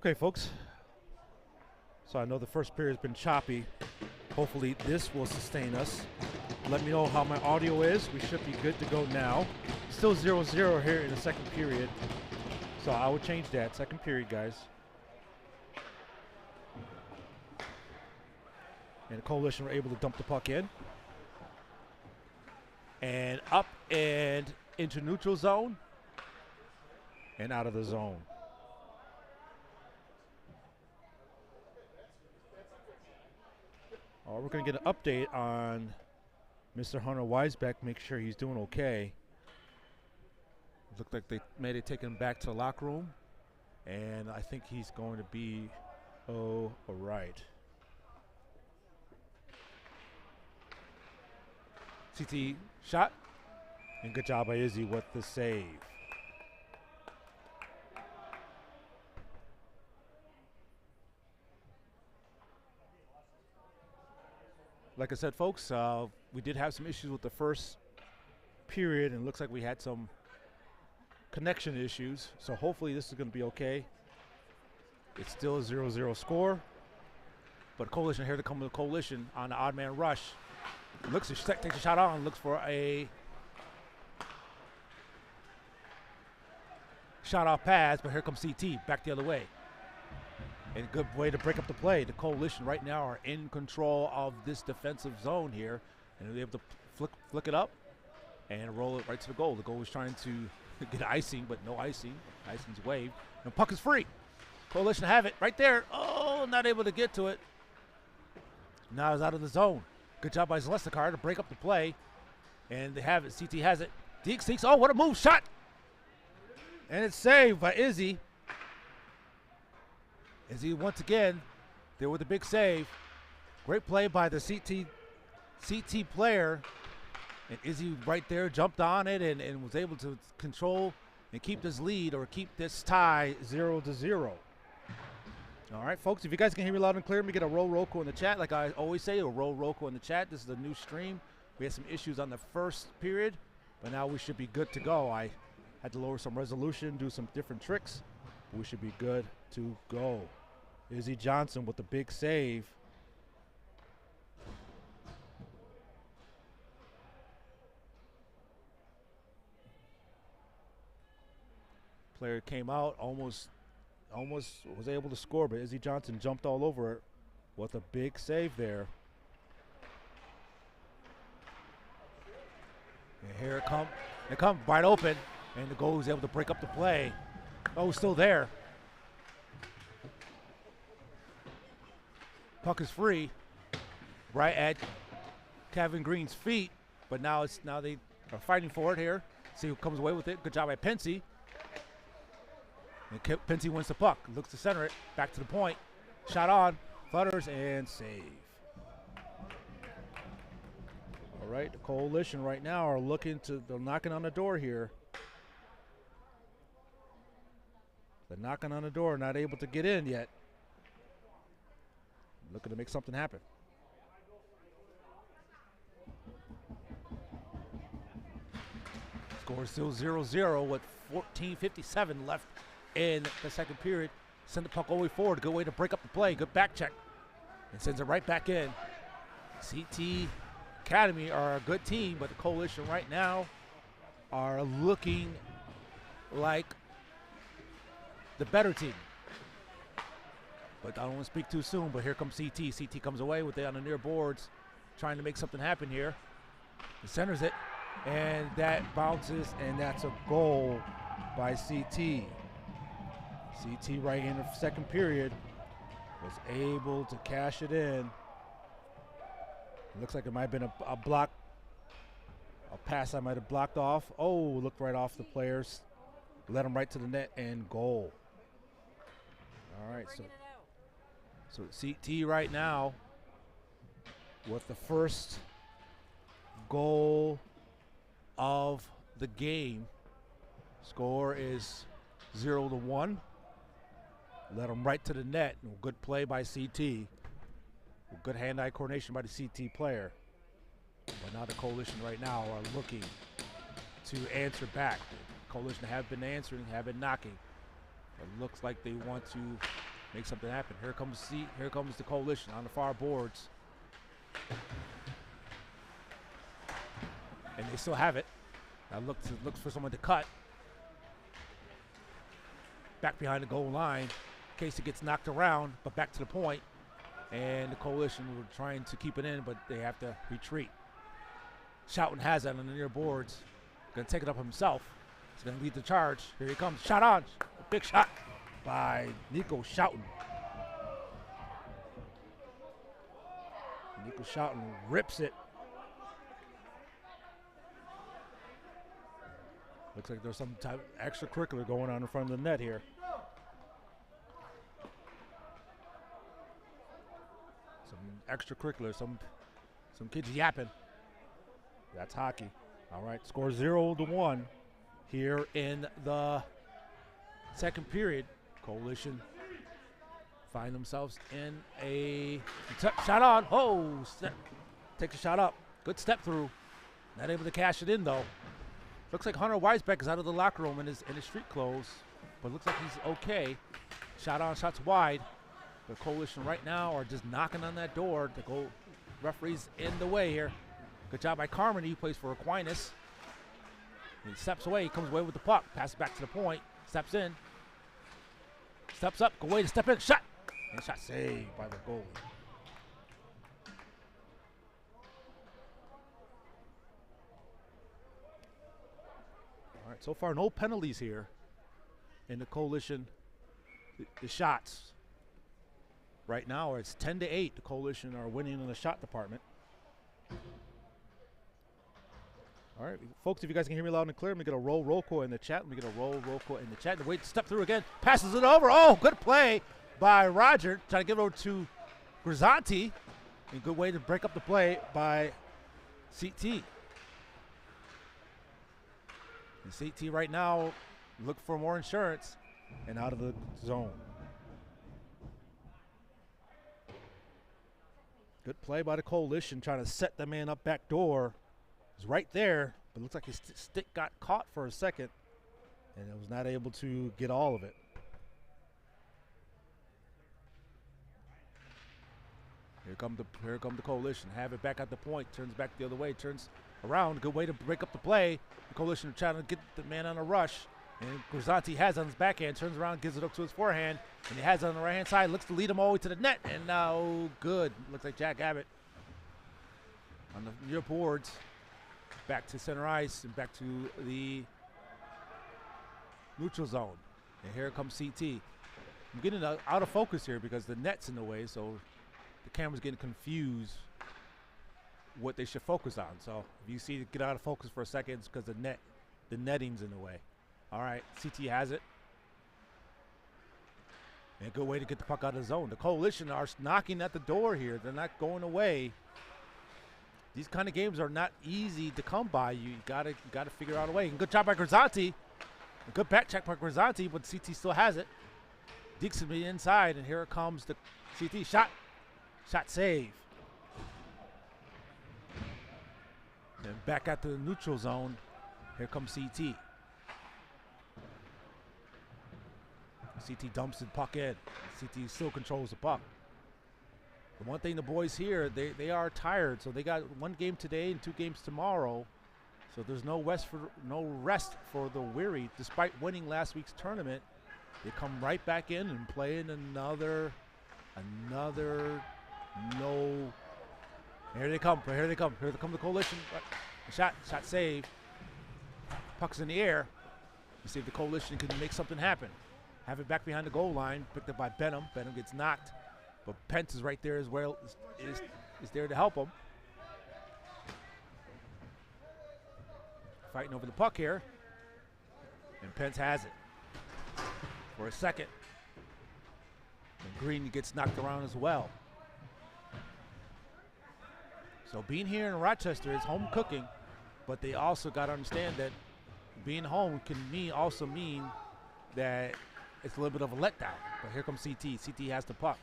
Okay, folks. So I know the first period has been choppy. Hopefully this will sustain us. Let me know how my audio is. We should be good to go now. Still 0-0 here in the second period. So I will change that. Second period, guys. And the Coalition were able to dump the puck in. And up and into neutral zone. And out of the zone. We're going to get an update on Mr. Hunter Weisbeck, make sure he's doing okay. Looked like they may have taken him back to the locker room, and I think he's going to be all right. CT shot, and good job by Izzy with the save. Like I said, folks, we did have some issues with the first period, and it looks like we had some connection issues. So hopefully this is going to be okay. It's still a 0-0 score. But Coalition here to come with the Coalition on the odd man rush. Looks to takes a shot on, looks for a shot off pass, but here comes CT back the other way. And a good way to break up the play. The Coalition right now are in control of this defensive zone here. And they're able to flick it up and roll it right to the goal. The goal was trying to get icing, but no icing. Icing's waved. And puck is free. Coalition have it right there. Oh, not able to get to it. Now it's out of the zone. Good job by Zalesnikar to break up the play. And they have it. CT has it. Deke seeks. Oh, what a move. Shot. And it's saved by Izzy. Izzy once again there with a big save. Great play by the CT player. And Izzy right there jumped on it and was able to control and keep this lead or keep this tie 0-0. All right, folks, if you guys can hear me loud and clear, let me get a roll Roku in the chat. Like I always say, a roll Roku in the chat. This is a new stream. We had some issues on the first period, but now we should be good to go. I had to lower some resolution, do some different tricks. We should be good to go. Izzy Johnson with the big save. Player came out, almost was able to score, but Izzy Johnson jumped all over it with a big save there. And here it come wide open, and the goal was able to break up the play. Oh, still there. Puck is free, right at Kevin Green's feet, but now they are fighting for it here. See who comes away with it. Good job by Pensy. And Pensy wins the puck. Looks to center it. Back to the point. Shot on. Flutters and save. All right, the Coalition right now are they're knocking on the door here. They're knocking on the door, not able to get in yet. Looking to make something happen. Score is still 0-0 with 14:57 left in the second period. Send the puck all the way forward. Good way to break up the play. Good back check. And sends it right back in. CT Academy are a good team, but the Coalition right now are looking like the better team. But I don't want to speak too soon, but here comes CT. CT comes away with it on the near boards, trying to make something happen here. He centers it, and that bounces, and that's a goal by CT. CT right in the second period was able to cash it in. Looks like it might have been a block, a pass I might have blocked off. Oh, looked right off the players. Led him right to the net and goal. All right, so CT right now with the first goal of the game. Score is 0-1. Led him right to the net. Good play by CT. Good hand-eye coordination by the CT player. But now the Coalition right now are looking to answer back. The Coalition have been answering, have been knocking. It looks like they want to make something happen. Here comes the Coalition on the far boards. And they still have it. Now looks for someone to cut. Back behind the goal line in case it gets knocked around, but back to the point. And the Coalition were trying to keep it in, but they have to retreat. Schouten has that on the near boards. Gonna take it up himself. He's gonna lead the charge. Here he comes. Shot on. A big shot by Nico Schouten. Nico Schouten rips it. Looks like there's some type of extracurricular going on in front of the net here. Some extracurricular, some kids yapping. That's hockey. All right, score 0-1 here in the second period. Coalition find themselves in a shot on. Oh, takes a shot up. Good step through. Not able to cash it in though. Looks like Hunter Weisbeck is out of the locker room in his street clothes, but looks like he's okay. Shot on, shots wide. The Coalition right now are just knocking on that door. The goal referee's in the way here. Good job by Carmody, who plays for Aquinas. He steps away, he comes away with the puck, passes back to the point, steps in, steps up, go away to step in, shot! And shot saved by the goalie. All right, so far no penalties here in the Coalition. The shots right now it's 10-8. The Coalition are winning in the shot department. All right, folks, if you guys can hear me loud and clear, let me get a roll call in the chat. Let me get a roll call in the chat. Wait, step through again, passes it over. Oh, good play by Roger, trying to give it over to Grisanti. A good way to break up the play by CT. And CT right now look for more insurance and out of the zone. Good play by the Coalition, trying to set the man up back door. It's right there, but looks like his stick got caught for a second, and it was not able to get all of it. Here come the Coalition. Have it back at the point. Turns back the other way. Turns around. Good way to break up the play. The Coalition trying to get the man on a rush. And Grisanti has it on his backhand. Turns around, gives it up to his forehand. And he has it on the right-hand side. Looks to lead him all the way to the net. And now good. Looks like Jack Abbott on the near boards. Back to center ice and back to the neutral zone. And here comes CT. I'm getting out of focus here because the net's in the way, so the camera's getting confused what they should focus on. So if you see it get out of focus for a second, it's because the netting's in the way. All right, CT has it. And a good way to get the puck out of the zone. The Coalition are knocking at the door here. They're not going away. These kind of games are not easy to come by. You gotta figure out a way. And good job by Grisanti. A good back check by Grisanti, but CT still has it. Dixon be inside, and here comes the CT shot. Shot save. And back at the neutral zone, here comes CT. CT dumps the puck in. CT still controls the puck. The one thing the boys here, they are tired, so they got one game today and 2 games tomorrow. So there's no rest for the weary. Despite winning last week's tournament, they come right back in and play in another no. Here they come. Here they come the Coalition. Shot save. Puck's in the air. You see if the Coalition can make something happen. Have it back behind the goal line. Picked up by Benham. Benham gets knocked. But Pence is right there as well, is there to help him. Fighting over the puck here. And Pence has it for a second. And Green gets knocked around as well. So being here in Rochester is home cooking, but they also got to understand that being home can also mean that it's a little bit of a letdown. But here comes CT. CT has the puck.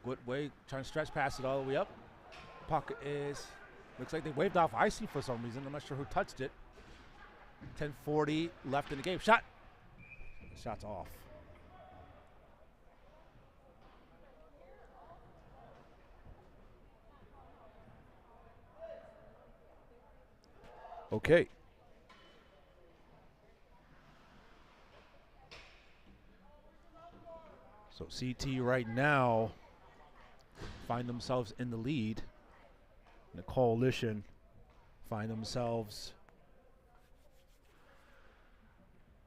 Good way, trying to stretch past it all the way up. Puck looks like they waved off icing for some reason. I'm not sure who touched it. 10:40 left in the game. Shot's off. Okay. So CT right now find themselves in the lead. And the Coalition find themselves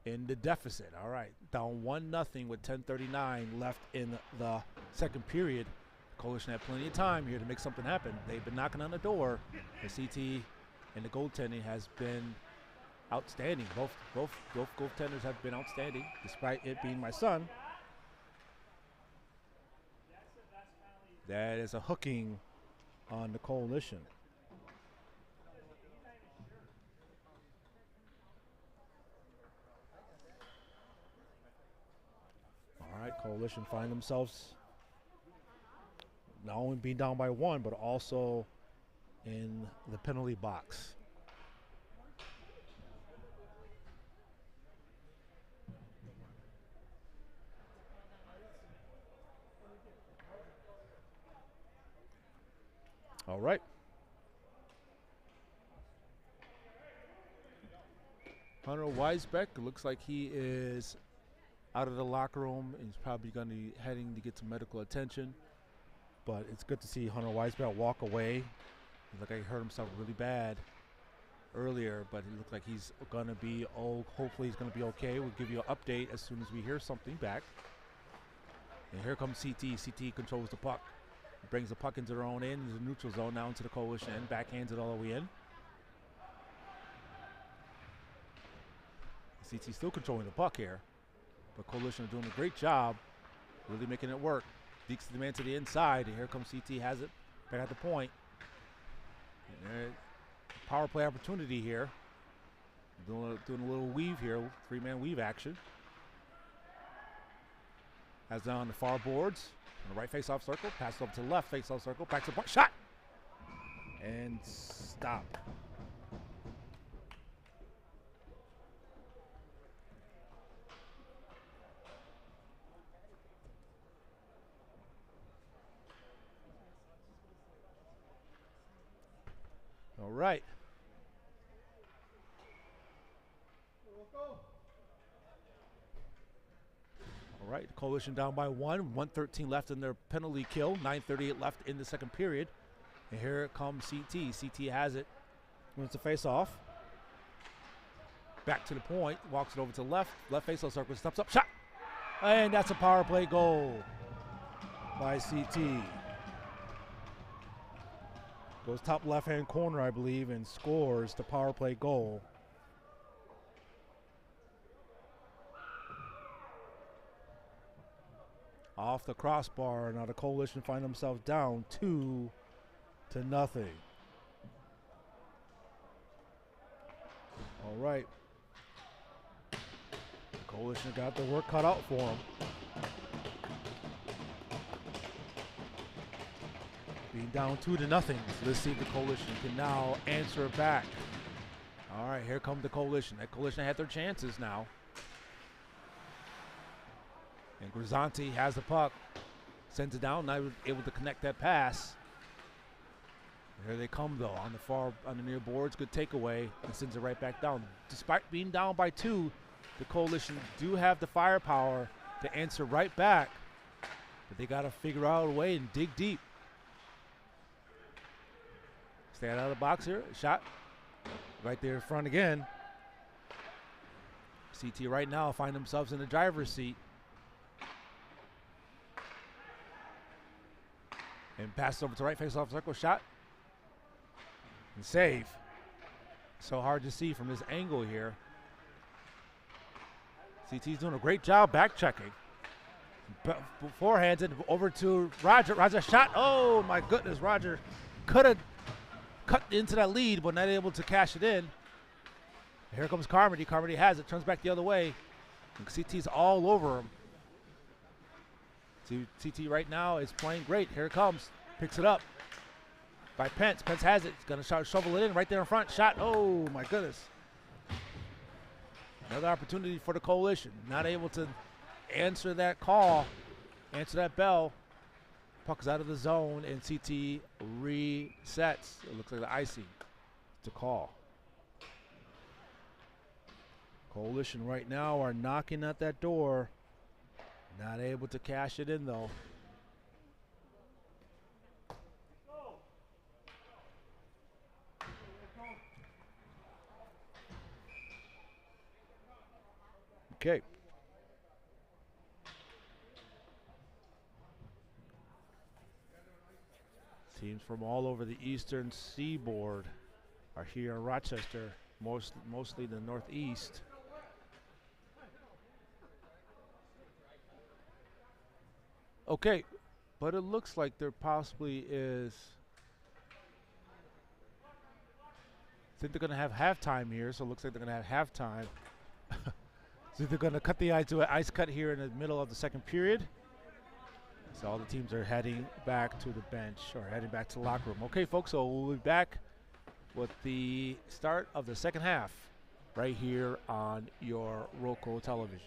in the deficit. All right, down 1-0 with 10:39 left in the second period. Coalition had plenty of time here to make something happen. They've been knocking on the door. The CT and the goaltending has been outstanding. Both goaltenders have been outstanding, despite it being my son. That is a hooking on the Coalition. All right, Coalition find themselves not only being down by 1, but also in the penalty box. All right. Hunter Weisbeck, looks like he is out of the locker room and he's probably going to be heading to get some medical attention. But it's good to see Hunter Weisbeck walk away. Looked like he hurt himself really bad earlier, but he looked like he's going to be, hopefully he's going to be okay. We'll give you an update as soon as we hear something back. And here comes CT. CT controls the puck. Brings the puck into their own end, into the neutral zone, now into the Coalition end, backhands it all the way in. CT still controlling the puck here, but Coalition are doing a great job, really making it work. Deeks the man to the inside, and here comes CT, has it back at the point. And power play opportunity here. Doing a little weave here, 3-man weave action. Has it on the far boards. On the right face-off circle, pass it over to the left face-off circle, back to the point, shot! And stop. All right. All right, the Coalition down by 1, 1:13 left in their penalty kill, 9:38 left in the second period. And here comes CT. CT has it, wins the face-off. Back to the point, walks it over to the left face-off circle, steps up, shot! And that's a power play goal by CT. Goes top left-hand corner, I believe, and scores the power play goal. Off the crossbar, now the Coalition find themselves down 2-0. All right. Coalition got the work cut out for them. Being down 2-0. So let's see if the Coalition can now answer back. All right, here come the Coalition. That Coalition had their chances now. And Grisanti has the puck, sends it down, not able to connect that pass. Here they come though, on the near boards, good takeaway, and sends it right back down. Despite being down by 2, the Coalition do have the firepower to answer right back, but they got to figure out a way and dig deep. Stay out of the box here, shot right there in front again. CT right now find themselves in the driver's seat. And pass over to right face-off circle, shot. And save. So hard to see from this angle here. CT's doing a great job back checking. Forehands it over to Roger. Roger shot. Oh my goodness, Roger could have cut into that lead, but not able to cash it in. Here comes Carmody. Carmody has it, turns back the other way. And CT's all over him. CT right now is playing great. Here it comes. Picks it up by Pence. Pence has it. He's going to shovel it in right there in front. Shot. Oh, my goodness. Another opportunity for the Coalition. Not able to answer that call, answer that bell. Puck is out of the zone, and CT resets. It looks like the icing to call. Coalition right now are knocking at that door. Not able to cash it in though. Okay. Teams from all over the eastern seaboard are here in Rochester, mostly the Northeast. Okay, but it looks like there possibly is. I think they're going to have halftime here, so it looks like they're going to have halftime. So they're going to cut the ice to an ice cut here in the middle of the second period. So all the teams are heading back to the bench or heading back to the locker room. Okay, folks, so we'll be back with the start of the second half right here on your Roku television.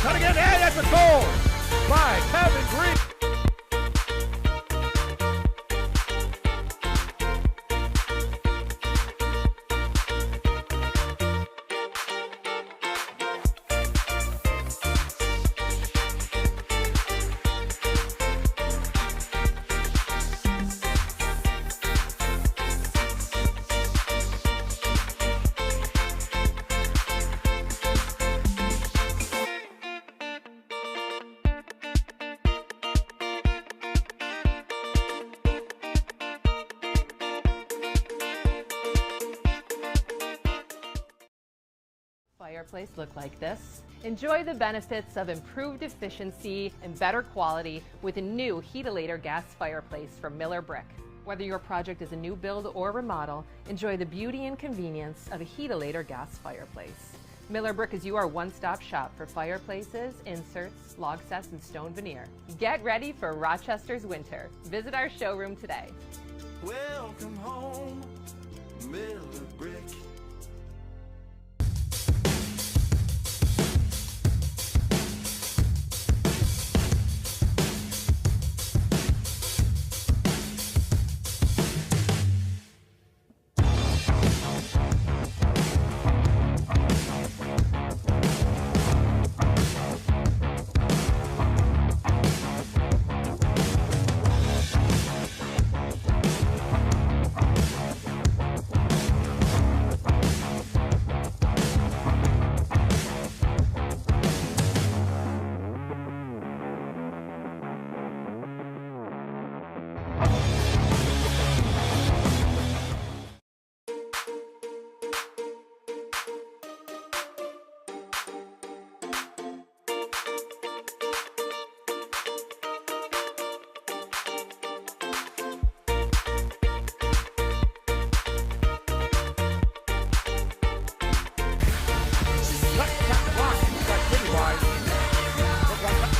Cutting in, and that's a goal by Kevin Green. Fireplace look like this. Enjoy the benefits of improved efficiency and better quality with a new Heatilator gas fireplace from Miller Brick. Whether your project is a new build or remodel, enjoy the beauty and convenience of a Heatilator gas fireplace. Miller Brick is your one-stop shop for fireplaces, inserts, log sets, and stone veneer. Get ready for Rochester's winter. Visit our showroom today. Welcome home, Miller Brick.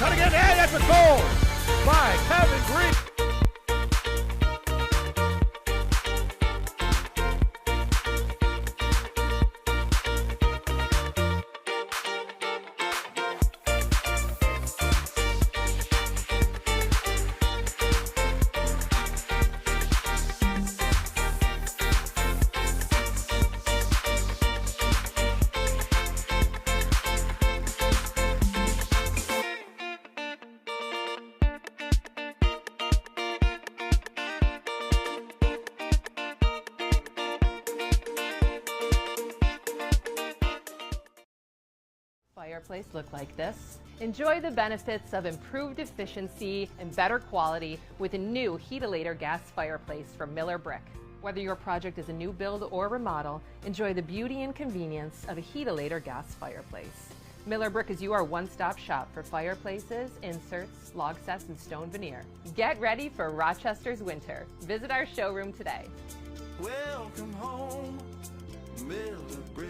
Cutting in, and that's a goal by Kevin Green. Fireplace look like this. Enjoy the benefits of improved efficiency and better quality with a new Heatilator gas fireplace from Miller Brick. Whether your project is a new build or remodel, enjoy the beauty and convenience of a Heatilator gas fireplace. Miller Brick is your one-stop shop for fireplaces, inserts, log sets, and stone veneer. Get ready for Rochester's winter. Visit our showroom today. Welcome home, Miller Brick.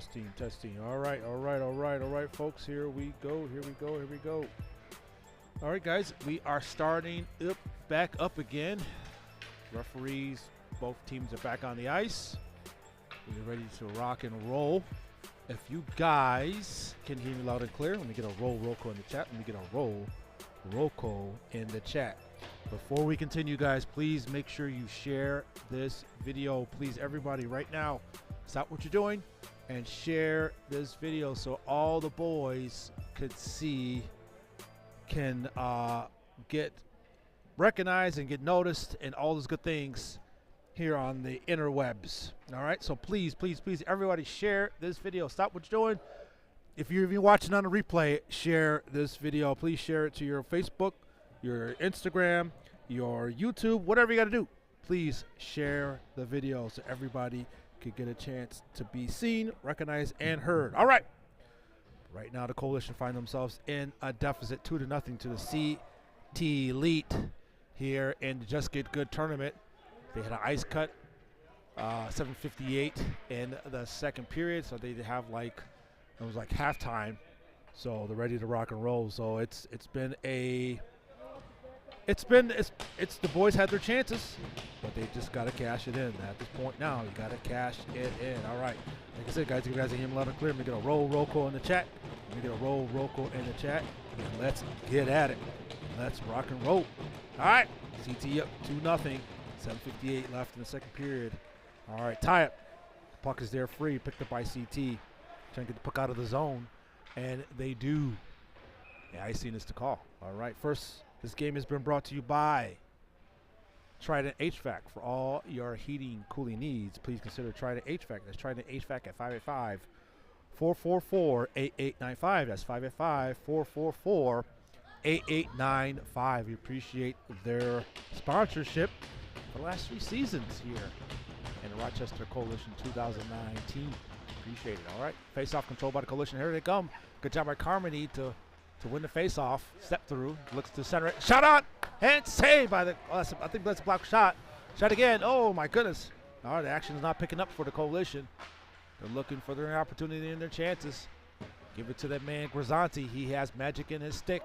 Testing, testing. All right, all right, all right, all right, folks. Here we go. Here we go. Here we go. All right, guys. We are starting back up again. Referees, both teams are back on the ice. We're ready to rock and roll. If you guys can hear me loud and clear, let me get a roll Rocco in the chat. Let me get a roll Rocco in the chat. Before we continue, guys, please make sure you share this video. Please, everybody, right now, stop what you're doing and share this video so all the boys could see, can get recognized and get noticed and all those good things here on the interwebs. All right, so please, please, please, everybody, share this video. Stop what you're doing. If you're even watching on a replay, share this video. Please share it to your Facebook, your Instagram, your YouTube, whatever you got to do. Please share the video so everybody could get a chance to be seen, recognized, and heard. All right. Right now, the Coalition find themselves in a deficit 2-0 to the CT Elite here in the Just Get Good tournament. They had an ice cut, 7:58 in the second period, so they have like, it was like halftime, so they're ready to rock and roll. So it's the boys had their chances, but they just got to cash it in. At this point now, you got to cash it in. All right, like I said, guys, you guys are hearing loud and clear. Let me get a roll Rocco in the chat. Let me get a roll Rocco in the chat, and let's get at it. Let's rock and roll. All right, CT up 2-0. 7:58 left in the second period. All right, tie up. Puck is there free, picked up by CT. Trying to get the puck out of the zone, and they do. Yeah, icing is to call. All right, first, this game has been brought to you by Trident HVAC. For all your heating, cooling needs, please consider Trident HVAC. That's Trident HVAC at 585-444-8895. That's 585-444-8895. We appreciate their sponsorship for the last 3 seasons here in the Rochester Coalition 2019. Appreciate it. All right, face-off controlled by the Coalition. Here they come. Good job by Carmody to win the face-off. Step through, looks to center it. Shot on and saved by the. I think that's a block shot. Shot again. Oh my goodness. All right, the action is not picking up for the Coalition. They're looking for their opportunity and their chances. Give it to that man Grisanti. He has magic in his stick.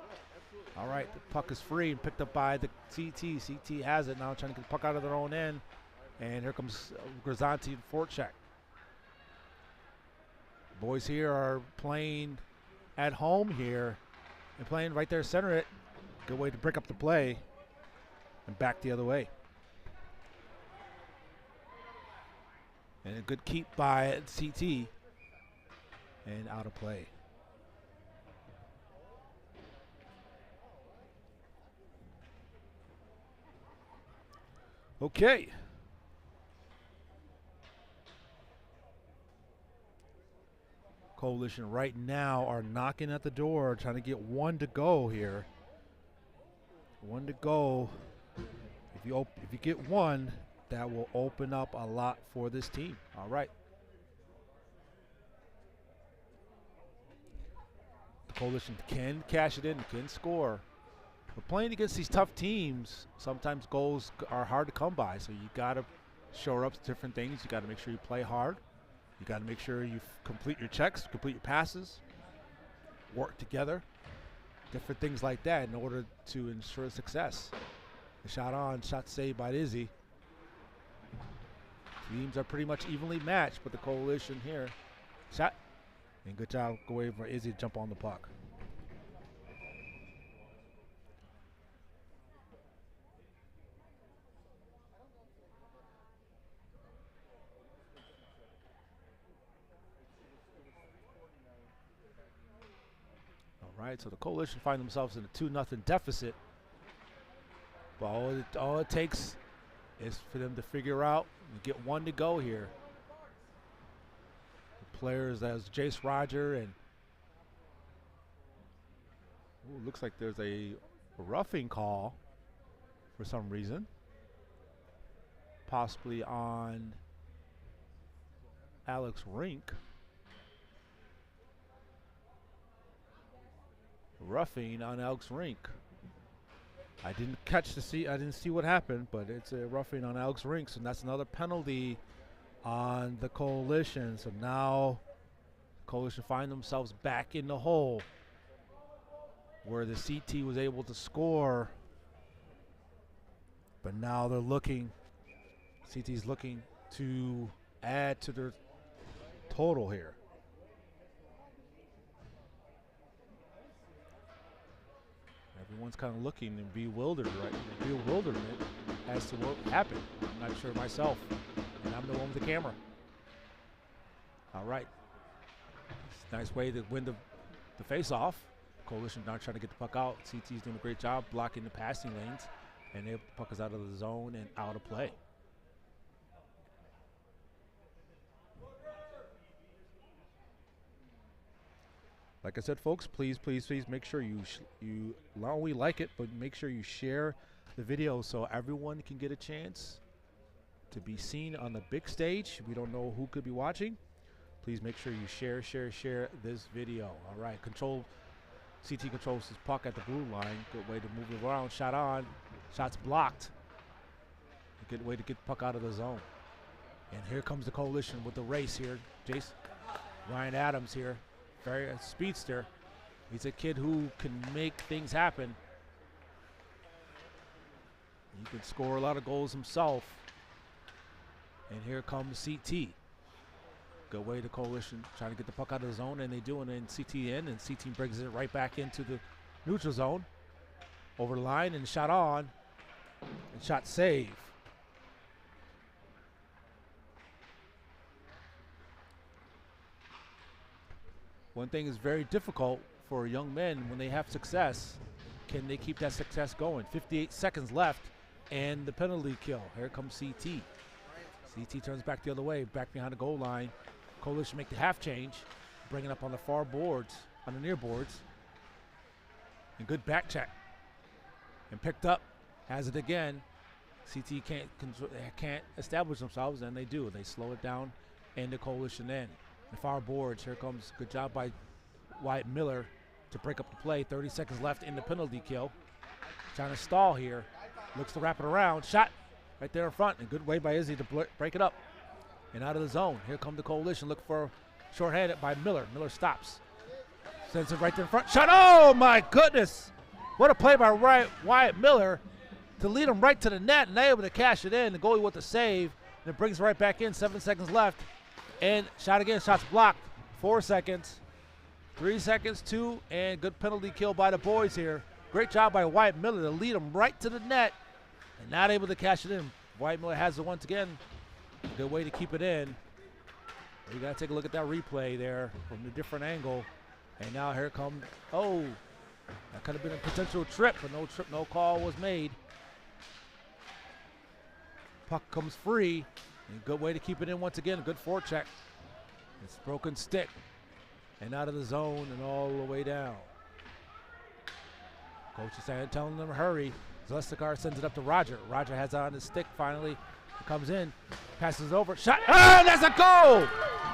All right, the puck is free and picked up by the CT. CT has it now, trying to get the puck out of their own end. And here comes Grisanti and Forchek. Boys here are playing at home here and playing right there, center it. Good way to break up the play and back the other way. And a good keep by CT and out of play. Okay. Coalition right now are knocking at the door, trying to get one to go here. One to go. If you get one, that will open up a lot for this team. All right. The Coalition can cash it in, can score. But playing against these tough teams, sometimes goals are hard to come by. So you got to shore up different things. You got to make sure you play hard. You got to make sure you complete your checks, complete your passes, work together, different things like that in order to ensure success. The shot on, shot saved by Izzy. Teams are pretty much evenly matched, but the Coalition here, shot, and good job, go away for Izzy to jump on the puck. All right, so the Coalition find themselves in a 2-0 deficit. But all it takes is for them to figure out and get one to go here. The players as Jace Roger and looks like there's a roughing call for some reason. Possibly on Alex Rink. Roughing on Alex Rink. I didn't see what happened, but it's a roughing on Alex Rink, so that's another penalty on the Coalition. So now Coalition find themselves back in the hole where the CT was able to score. But now they're looking, CT's looking to add to their total here. Everyone's kind of looking in bewilderment as to what happened. I'm not sure myself, and I'm the one with the camera. All right. It's a nice way to win the face-off. Coalition now trying to get the puck out. CT's doing a great job blocking the passing lanes, and the puck is out of the zone and out of play. Like I said, folks, please make sure you not only like it, but make sure you share the video so everyone can get a chance to be seen on the big stage. We don't know who could be watching. Please make sure you share this video. All right, CT controls his puck at the blue line. Good way to move it around. Shot on. Shot's blocked. Good way to get the puck out of the zone. And here comes the Coalition with the race here. Jace, Ryan Adams here. Very speedster. He's a kid who can make things happen. He can score a lot of goals himself. And here comes CT. Good way to Coalition trying to get the puck out of the zone, and they do it in CT in, and CT brings it right back into the neutral zone. Over the line and shot on, and shot save. One thing is very difficult for young men when they have success. Can they keep that success going? 58 seconds left, and the penalty kill. Here comes CT. CT turns back the other way, back behind the goal line. Coalition make the half change, bring it up on the far boards, on the near boards. And good back check. And picked up, has it again. CT can't establish themselves, and they do. They slow it down, and the Coalition in. The far boards, here comes, good job by Wyatt Miller to break up the play. 30 seconds left in the penalty kill. Trying to stall here. Looks to wrap it around. Shot right there in front. And good way by Izzy to break it up. And out of the zone. Here come the Coalition. Look for shorthanded by Miller. Miller stops. Sends it right there in front. Shot. Oh, my goodness. What a play by Wyatt Miller to lead him right to the net. And they're able to cash it in. The goalie with the save. And it brings it right back in. 7 seconds left. And shot again. Shot's blocked. 4 seconds. 3 seconds, 2. And good penalty kill by the boys here. Great job by Wyatt Miller to lead him right to the net. And not able to cash it in. Wyatt Miller has it once again. Good way to keep it in. You got to take a look at that replay there from a different angle. And now here comes, oh, that could have been a potential trip, but no trip, no call was made. Puck comes free. And good way to keep it in once again. A good forecheck. It's broken stick. And out of the zone and all the way down. Coach is telling them to hurry. Zlestikar sends it up to Roger. Roger has it on his stick finally. It comes in. Passes over. Shot. Ah, that's a goal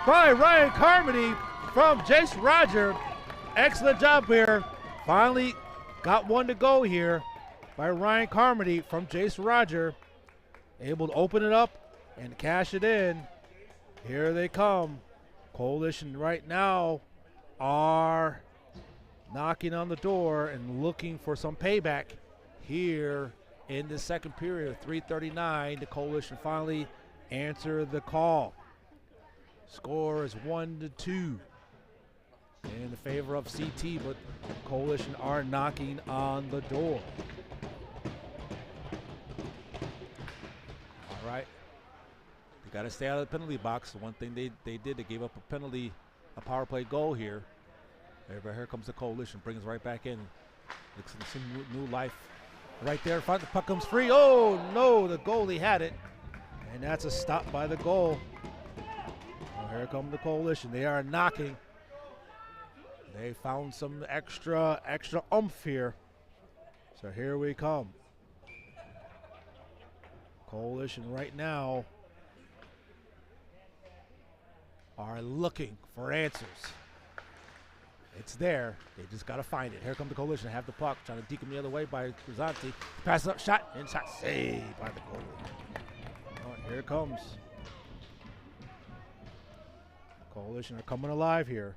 by Ryan Carmody from Jace Roger. Excellent job here. Finally got one to go here by Ryan Carmody from Jace Roger. Able to open it up and cash it in. Here they come. Coalition right now are knocking on the door and looking for some payback here in the second period. 3:39, the Coalition finally answer the call. Score is 1-2 in the favor of CT, but Coalition are knocking on the door. All right. Got to stay out of the penalty box. The one thing they did, they gave up a power play goal here. Here comes the Coalition, brings it right back in. Looks like some new life right there in front. The puck comes free. Oh, no, the goalie had it. And that's a stop by the goal. Well, here come the Coalition. They are knocking. They found some extra oomph here. So here we come. Coalition right now are looking for answers. It's there. They just got to find it. Here come the Coalition. Have the puck. Trying to deke him the other way by Crisanti. Pass up. Shot. And shot saved by the goalie. Oh, here it comes. Coalition are coming alive here.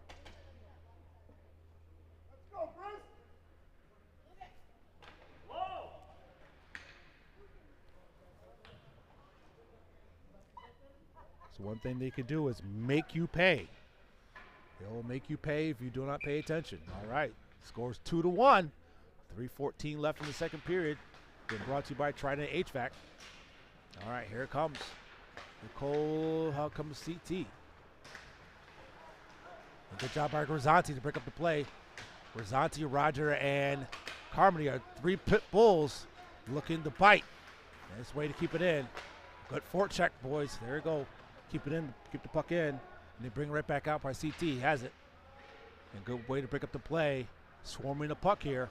thing they can do is make you pay. They'll make you pay if you do not pay attention. All right, scores 2-1. 3:14 left in the second period. Been brought to you by Trident HVAC. All right, here it comes. Nicole, how comes CT? And good job by Grisanti to break up the play. Grisanti, Roger, and Carmody are 3 pit bulls looking to bite. Nice way to keep it in. Good forecheck, boys. There you go. Keep it in, keep the puck in. And they bring it right back out by CT. He has it. And good way to break up the play. Swarming the puck here.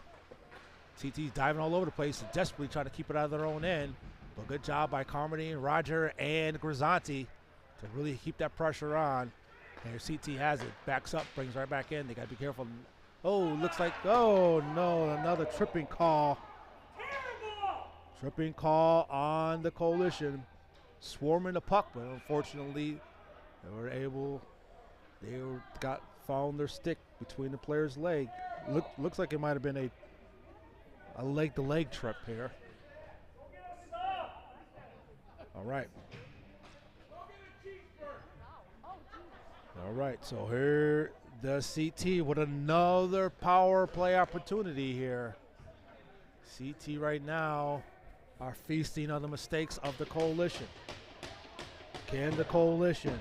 CT's diving all over the place and desperately trying to keep it out of their own end. But good job by Carmody and Roger and Grisanti to really keep that pressure on. And CT has it. Backs up, brings right back in. They got to be careful. Oh, looks like, oh no, another tripping call. Tripping call on the Coalition. Swarming the puck, but unfortunately, found their stick between the player's leg. Looks like it might have been a leg-to-leg trip here. All right. All right, so here the CT with another power play opportunity here. CT right now are feasting on the mistakes of the Coalition. Can the Coalition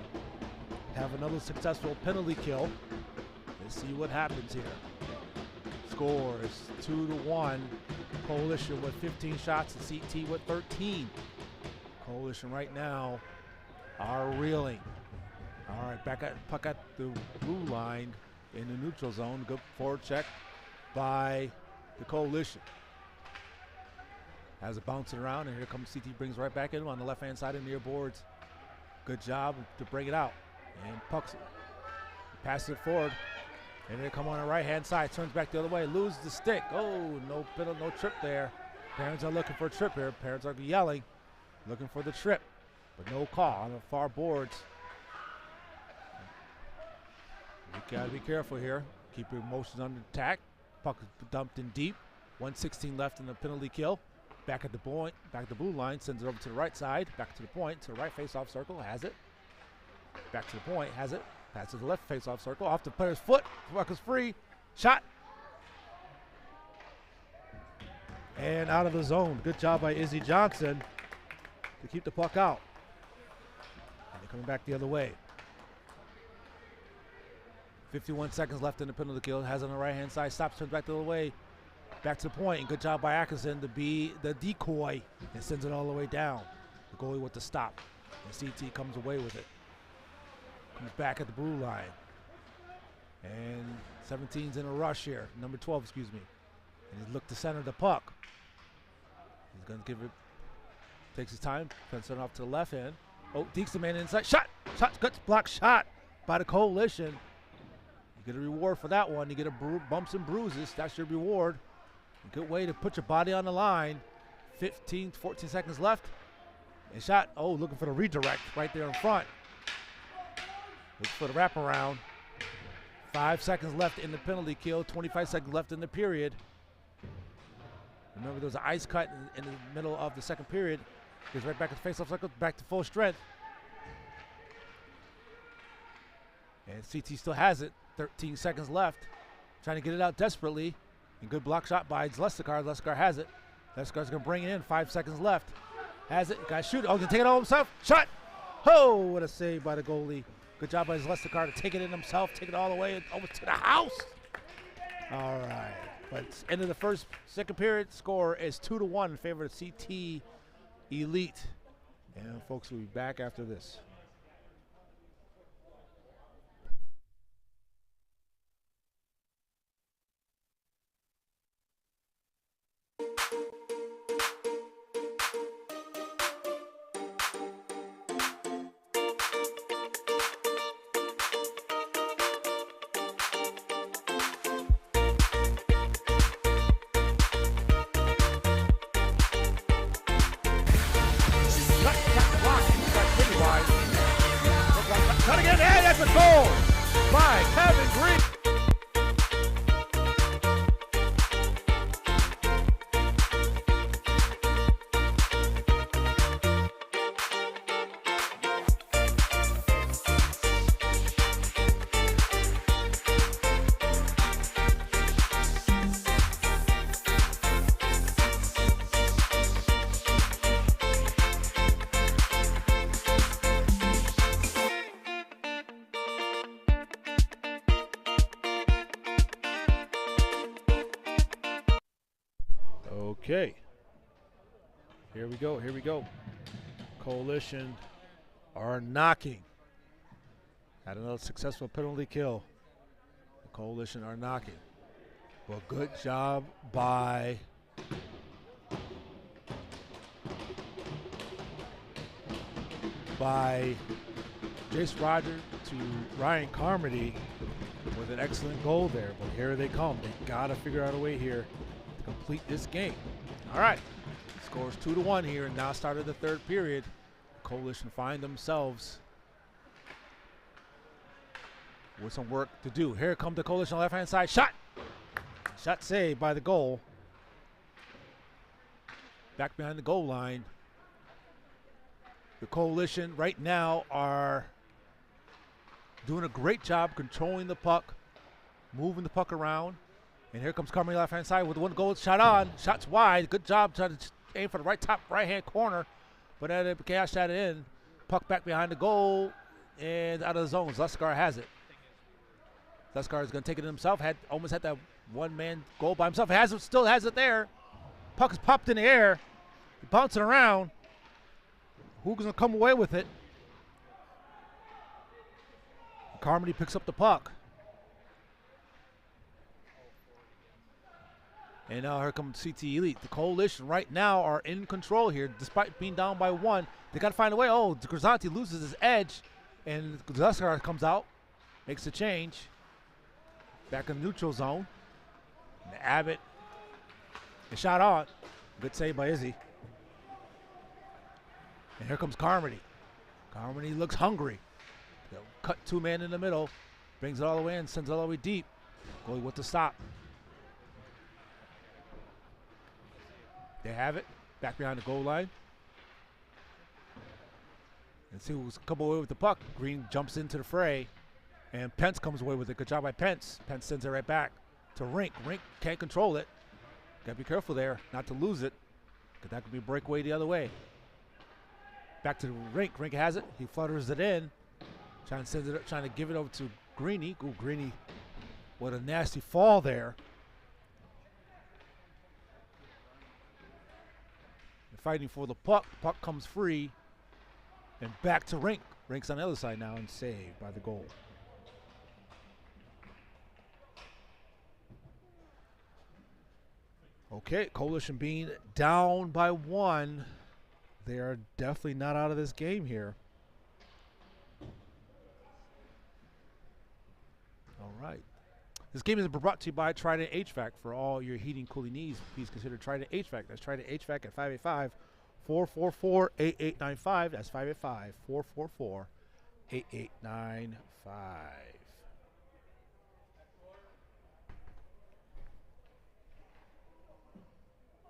have another successful penalty kill? Let's see what happens here. Score is 2-1. Coalition with 15 shots and CT with 13. Coalition right now are reeling. All right, puck at the blue line in the neutral zone. Good forward check by the Coalition. Has it bouncing around, and here comes CT, brings right back in on the left-hand side of near boards. Good job to bring it out. And pucks it. Passes it forward. And they come on the right-hand side, turns back the other way, loses the stick. Oh, no trip there. Parents are looking for a trip here. Parents are yelling, looking for the trip, but no call on the far boards. You gotta be careful here. Keep your emotions under attack. Puck is dumped in deep. 1:16 left in the penalty kill. Back at the point, back at the blue line, sends it over to the right side, back to the point, to the right face-off circle, has it. Back to the point, has it. Passes to the left face-off circle, off the player's foot. The puck is free. Shot. And out of the zone. Good job by Izzy Johnson to keep the puck out. And they're coming back the other way. 51 seconds left in the penalty kill. Has it on the right-hand side. Stops, turns back the other way. Back to the point. And good job by Atkinson to be the decoy and sends it all the way down. The goalie with the stop. And CT comes away with it. Comes back at the blue line. And 17's in a rush here. Number 12, excuse me. And he's looked to center the puck. He's going to give it, takes his time, sends it off to the left hand. Oh, Deeks the man inside. Shot! Shot! Good block shot by the Coalition. You get a reward for that one. You get a bumps and bruises. That's your reward. A good way to put your body on the line. 14 seconds left. And shot. Oh, looking for the redirect right there in front. Looks for the wraparound. 5 seconds left in the penalty kill. 25 seconds left in the period. Remember, there was an ice cut in the middle of the second period. Goes right back at the face-off circle, back to full strength. And CT still has it. 13 seconds left. Trying to get it out desperately. And good block shot by Leskar. Leskar has it. Leskar's going to bring it in. 5 seconds left. Has it. Got to shoot it. Oh, going to take it all himself. Shot. Oh, what a save by the goalie. Good job by Leskar to take it in himself. Take it all the way almost to the house. All right. But end of the second period, score is 2-1 in favor of CT Elite. And folks, we'll be back after this. Cutting in, and that's a goal by Kevin Green. Okay. Here we go. Here we go. Coalition are knocking. Had another successful penalty kill. The Coalition are knocking. Well, good job by Jace Rogers to Ryan Carmody with an excellent goal there. But here they come. They got to figure out a way here to complete this game. All right. Scores 2-1 here, and now started the third period. Coalition find themselves with some work to do. Here comes the Coalition left-hand side. Shot! Shot saved by the goal. Back behind the goal line. The Coalition right now are doing a great job controlling the puck, moving the puck around. And here comes Carmody left-hand side with one goal shot on. Shots wide. Good job trying to aim for the right-hand corner. But Chaos shot it in. Puck back behind the goal and out of the zone. Zuskar has it. Zuskar is going to take it himself. Almost had that one-man goal by himself. Still has it there. Puck is popped in the air. Bouncing around. Who's going to come away with it? Carmody picks up the puck. And now here comes CT Elite. The Coalition right now are in control here, despite being down by one. They got to find a way. Oh, Grisanti loses his edge, and Zuskar comes out, makes the change. Back in the neutral zone. And Abbott, the shot on. Good save by Izzy. And here comes Carmody. Carmody looks hungry. They'll cut two men in the middle, brings it all the way in, sends it all the way deep. Goalie with the stop. They have it, back behind the goal line. And see who's come away with the puck. Green jumps into the fray, and Pence comes away with it. Good job by Pence. Pence sends it right back to Rink. Rink can't control it. Gotta be careful there, not to lose it, because that could be a breakaway the other way. Back to the Rink. Rink has it. He flutters it in, trying to give it over to Greeny. Ooh, Greeny, what a nasty fall there. Fighting for the puck. Puck comes free. And back to Rink. Rink's on the other side now and saved by the goal. Okay, Coalition being down by one. They are definitely not out of this game here. All right. This game is brought to you by Trident HVAC. For all your heating, cooling needs, please consider Trident HVAC. That's Trident HVAC at 585-444-8895. That's 585-444-8895.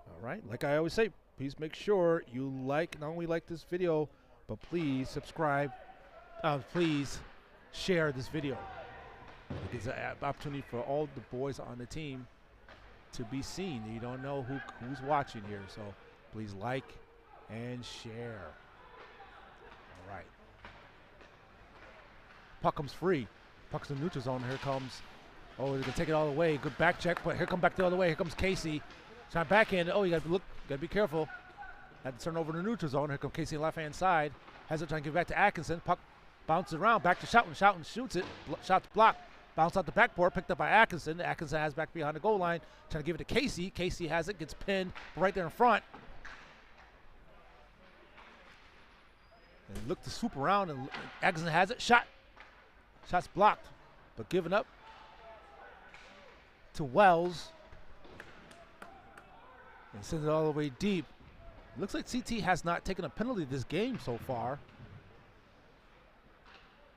All right. Like I always say, please make sure you not only like this video, but please subscribe. Please share this video. It's an opportunity for all the boys on the team to be seen. You don't know who's watching here, so please like and share. All right. Puck comes free. Puck's in the neutral zone. Here comes. Oh, they're gonna take it all the way. Good back check, but here come back the other way. Here comes Casey. Trying backhand. Oh, you gotta be careful. Had to turn over to the neutral zone. Here comes Casey on the left-hand side. Has it trying to give it back to Atkinson. Puck bounces around. Back to Schouten. Schouten shoots it. Shot's blocked. Bounce out the backboard, picked up by Atkinson. Atkinson has back behind the goal line, trying to give it to Casey. Casey has it, gets pinned right there in front. And look to swoop around, and Atkinson has it. Shot's blocked, but given up to Wells. And sends it all the way deep. Looks like CT has not taken a penalty this game so far.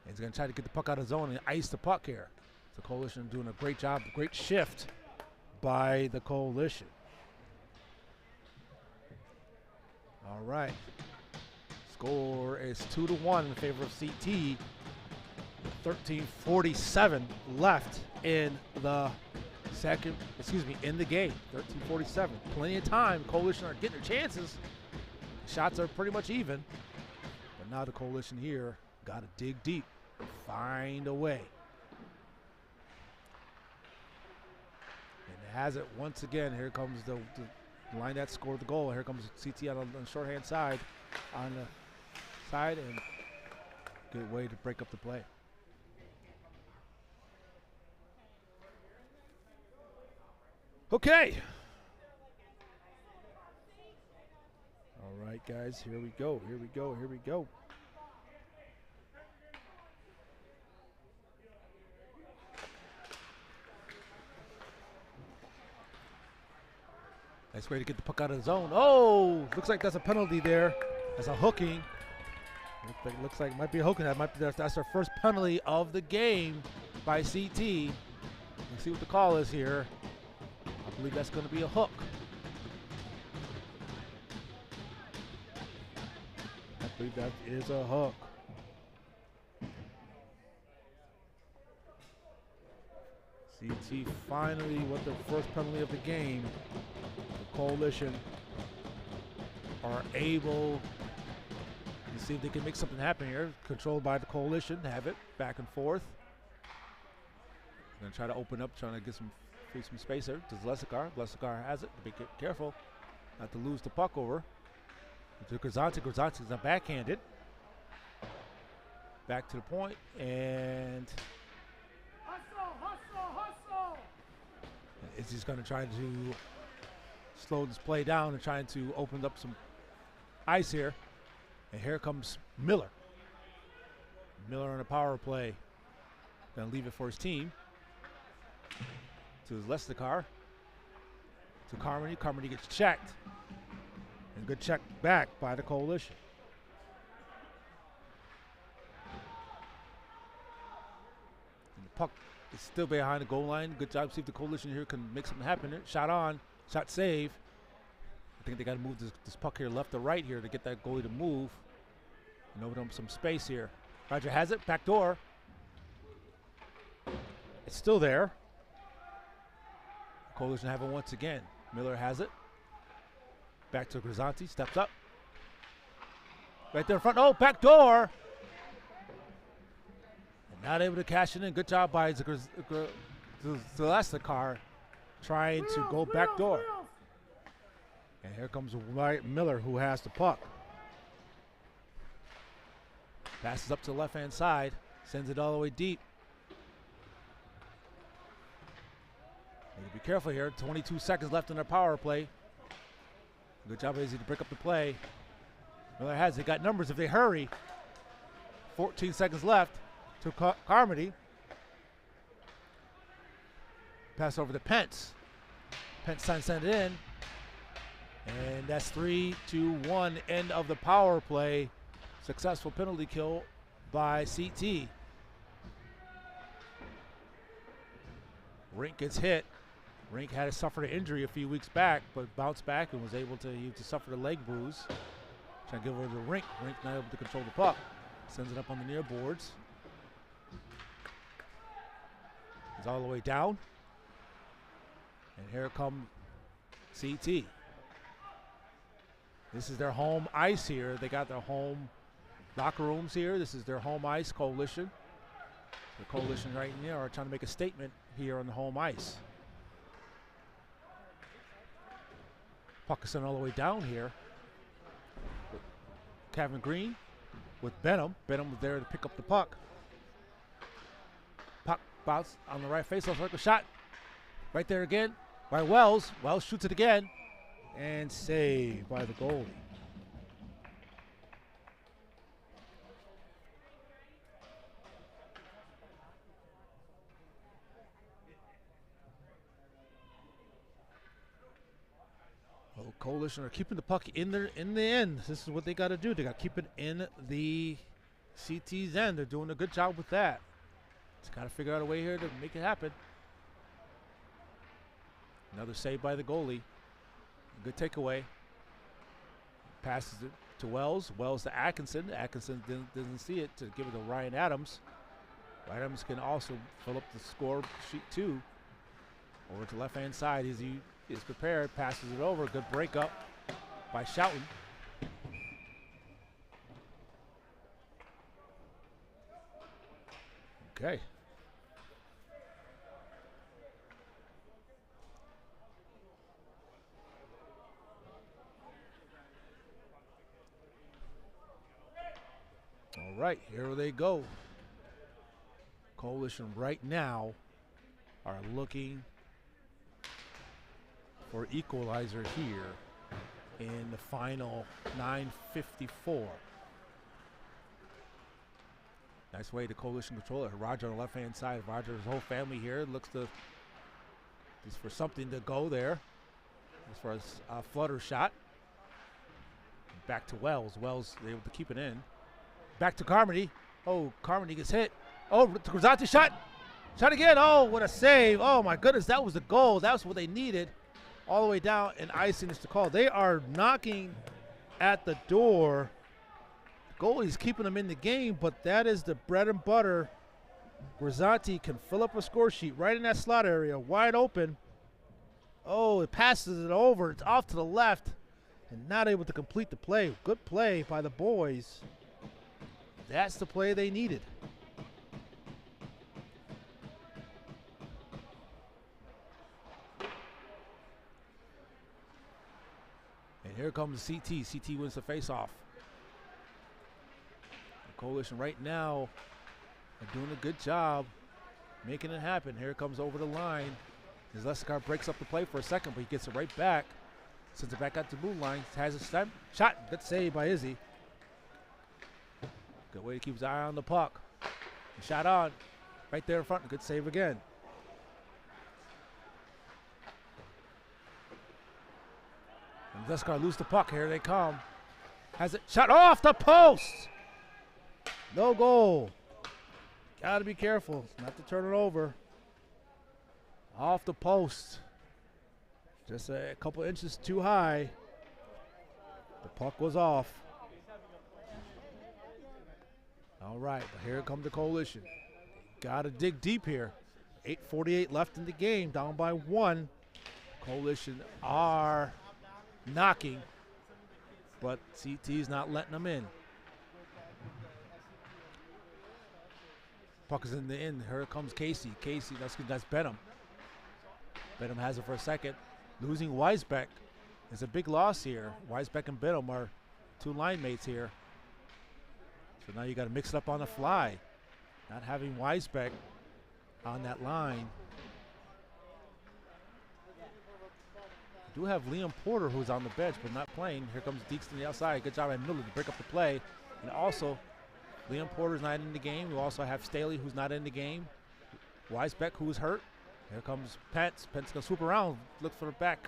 And he's going to try to get the puck out of zone and ice the puck here. The Coalition doing a great job, great shift by the Coalition. All right. Score is 2-1 in favor of CT. 13:47 left in the in the game. 13:47. Plenty of time. Coalition are getting their chances. Shots are pretty much even. But now the Coalition here got to dig deep. Find a way. And has it once again. Here comes the line that, score the goal. Here comes CT on the shorthand side, on the side, and good way to break up the play. Okay. All right, guys, here we go, here we go, here we go. Nice way to get the puck out of the zone. Oh, looks like that's a penalty there. That's a hooking. Looks like it might be a hooking. That's our first penalty of the game by CT. Let's see what the call is here. I believe that's going to be a hook. I believe that is a hook. CT finally with the first penalty of the game. The Coalition are able to see if they can make something happen here. Controlled by the Coalition, have it back and forth. Gonna try to open up, trying to get some space there. Does Lesikar? Lesikar has it. Be careful not to lose the puck over. To Grzantic. Grzantic's not backhanded. Back to the point, and is he's going to try to slow this play down and trying to open up some ice here. And here comes Miller. Miller on a power play. Going to leave it for his team. To his Lesikar. To Carmody. Carmody gets checked. And good check back by the Coalition. And the puck is still behind the goal line. Good job. See if the Coalition here can make something happen. Shot on. Shot save. I think they got to move this puck here left to right here to get that goalie to move. And open up some space here. Roger has it. Back door. It's still there. Coalition have it once again. Miller has it. Back to Grzanti. Steps up. Right there in front. Oh, back door. And not able to cash it in. Good job by Lesikar trying to go back door. And here comes Miller, who has the puck. Passes up to the left-hand side. Sends it all the way deep. Need to be careful here. 22 seconds left in their power play. Good job, Izzy, to break up the play. Miller has it. Got numbers if they hurry. 14 seconds left to Carmody. Pass over to Pence. Pence sends it in. And that's 3-2-1. End of the power play. Successful penalty kill by CT. Rink gets hit. Rink had suffered an injury a few weeks back, but bounced back and was able to suffer the leg bruise. Trying to give over to Rink. Rink not able to control the puck. Sends it up on the near boards. He's all the way down. And here come CT. This is their home ice here. They got their home locker rooms here. This is their home ice, Coalition. The Coalition right now are trying to make a statement here on the home ice. Puck is sent all the way down here. Kevin Green with Benham. Benham was there to pick up the puck. Puck bounce on the right face. Like a shot right there again by Wells. Wells shoots it again and saved by the goalie. Coalition are keeping the puck in the end. This is what they got to do. They got to keep it in the CT's end. They're doing a good job with that. Just got to figure out a way here to make it happen. Another save by the goalie. Good takeaway. Passes it to Wells. Wells to Atkinson. Atkinson doesn't see it to give it to Ryan Adams. Ryan Adams can also fill up the score sheet too. Over to left-hand side. He is prepared, passes it over. Good breakup by Schouten. Okay. right, here they go. Coalition right now are looking for equalizer here in the final 9:54. Nice way to Coalition control it. Roger on the left-hand side. Roger's whole family here looks for something to go there. As far as a flutter shot. Back to Wells. Wells able to keep it in. Back to Carmody. Oh, Carmody gets hit. Oh, Grisanti shot. Shot again. Oh, what a save. Oh, my goodness. That was the goal. That's what they needed. All the way down, and icing is the call. They are knocking at the door. Goalie's keeping them in the game, but that is the bread and butter. Grisanti can fill up a score sheet right in that slot area, wide open. Oh, it passes it over. It's off to the left and not able to complete the play. Good play by the boys. That's the play they needed. And here comes CT. CT wins the faceoff. Coalition right now are doing a good job making it happen. Here it comes over the line. As Leskar breaks up the play for a second, but he gets it right back. Sends it back out to the blue line. Has a shot. Good save by Izzy. Good way to keep his eye on the puck. Shot on. Right there in front. Good save again. And Leskar lose the puck. Here they come. Has it shot off the post. No goal. Got to be careful not to turn it over. Off the post. Just a couple inches too high. The puck was off. All right, but here comes the Coalition. Got to dig deep here. 8:48 left in the game, down by 1. Coalition are knocking, but CT's not letting them in. Puck is in the end. Here comes Casey. Casey, that's Benham. Benham has it for a second. Losing Weisbeck is a big loss here. Weisbeck and Benham are 2 line mates here. So now you got to mix it up on the fly. Not having Weisbeck on that line. Do have Liam Porter, who's on the bench but not playing. Here comes Deeks to the outside. Good job by Miller to break up the play. And also, Liam Porter's not in the game. We also have Staley, who's not in the game. Weisbeck, who's hurt. Here comes Pence. Pence gonna swoop around, look for the back,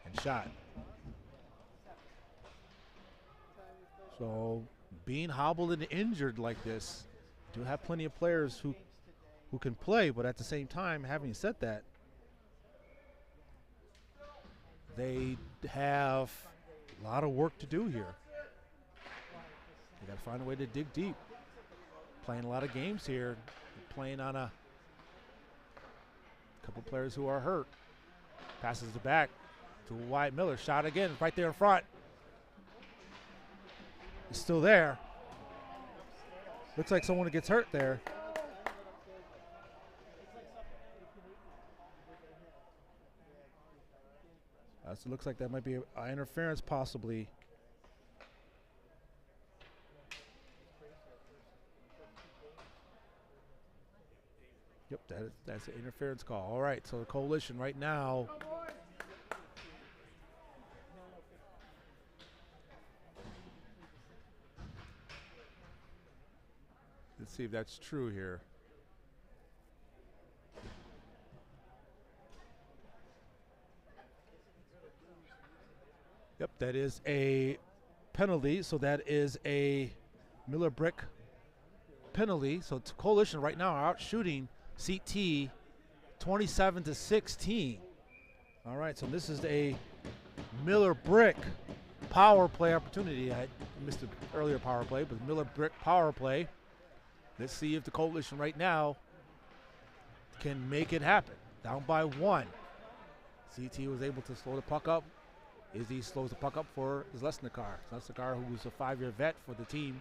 and shot. So being hobbled and injured like this, do have plenty of players who can play, but at the same time, having said that, they have a lot of work to do here. They got to find a way to dig deep. Playing a lot of games here, playing on a couple players who are hurt. Passes it back to Wyatt Miller. Shot again, right there in front. It's still there. Looks like someone gets hurt there. So it looks like that might be an interference possibly. Yep, that's an interference call. All right, so the Coalition right now. Let's see if that's true here. Yep, that is a penalty. So that is a Miller Brick penalty. So Coalition right now are out shooting CT 27-16. All right, so this is a Miller Brick power play opportunity. I missed the earlier power play, but Miller Brick power play. Let's see if the Coalition right now can make it happen. Down by 1. CT was able to slow the puck up. Izzy slows the puck up for Lesnikar. Lesnikar, who's a 5-year vet for the team.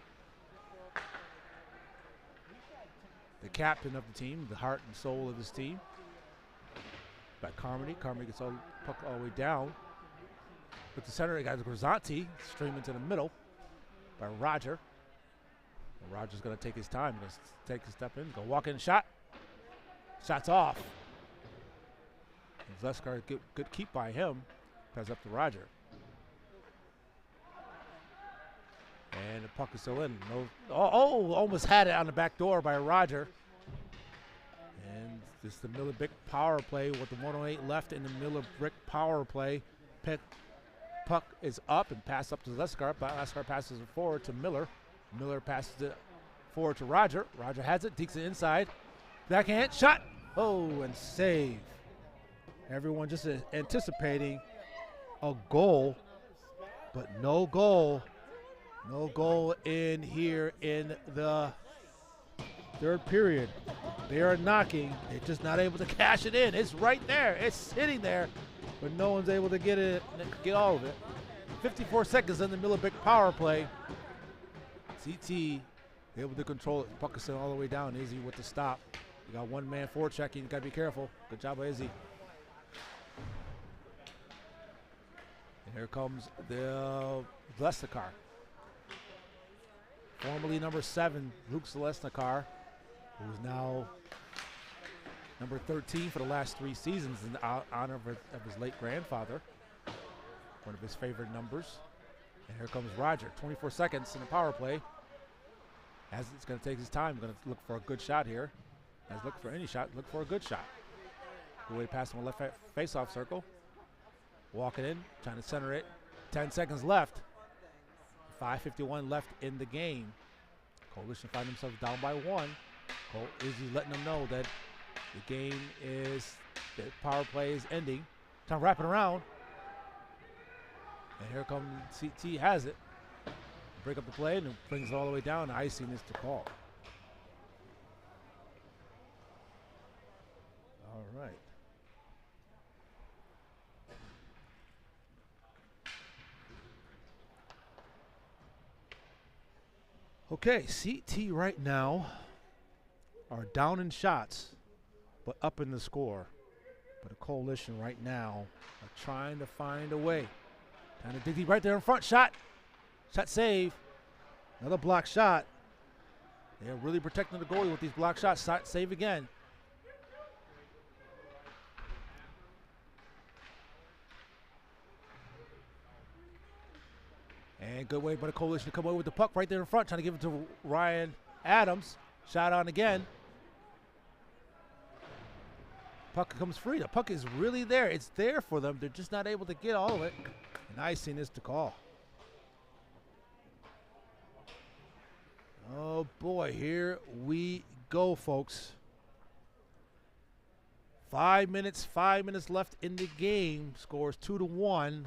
The captain of the team, the heart and soul of this team. By Carmody. Carmody gets all the puck all the way down. With the center, guys, Grisanti streaming to the middle by Roger. Rogers going to take his time. Going to take a step in. Go walk in shot. Shot's off. Zleskar, good keep by him. Pass up to Roger. And the puck is still in. No, almost had it on the back door by Roger. And this is the Miller Brick power play with the 1:08 left in the Miller Brick power play. Puck is up and pass up to Zleskar. Zleskar passes it forward to Miller. Miller passes it forward to Roger. Roger has it, takes it inside. Backhand, shot. Oh, and save. Everyone just anticipating a goal, but no goal. No goal in here in the third period. They are knocking. They're just not able to cash it in. It's right there. It's sitting there, but no one's able to get it, get all of it. 54 seconds in the Miller Brick power play. CT able to control it. Puck is sent all the way down. Izzy with the stop. You got one man forward checking. You got to be careful. Good job by Izzy. And here comes the Zleskar. Formerly number 7, Luke Zleskar, who is now number 13 for the last 3 seasons in honor of his late grandfather. One of his favorite numbers. And here comes Roger. 24 seconds in the power play. As it's going to take his time. Going to look for a good shot here. As look for any shot, look for a good shot. Good way to pass him a left face-off circle. Walking in, trying to center it. 10 seconds left. 5:51 left in the game. Coalition find themselves down by 1. Izzy letting them know that the game is, the power play is ending. Time to wrap it around. And here comes CT, has it. Break up the play and it brings it all the way down. Icing is to call. All right. Okay, CT right now are down in shots, but up in the score. But the Coalition right now are trying to find a way. Trying to dig deep right there in front. Shot. Shot save. Another block shot. They're really protecting the goalie with these block shots. Shot save again. And good way by the Coalition to come away with the puck right there in front, trying to give it to Ryan Adams. Shot on again. Puck comes free. The puck is really there. It's there for them. They're just not able to get all of it. And icing is to call. Oh boy, here we go, folks. 5 minutes left in the game. Scores 2-1.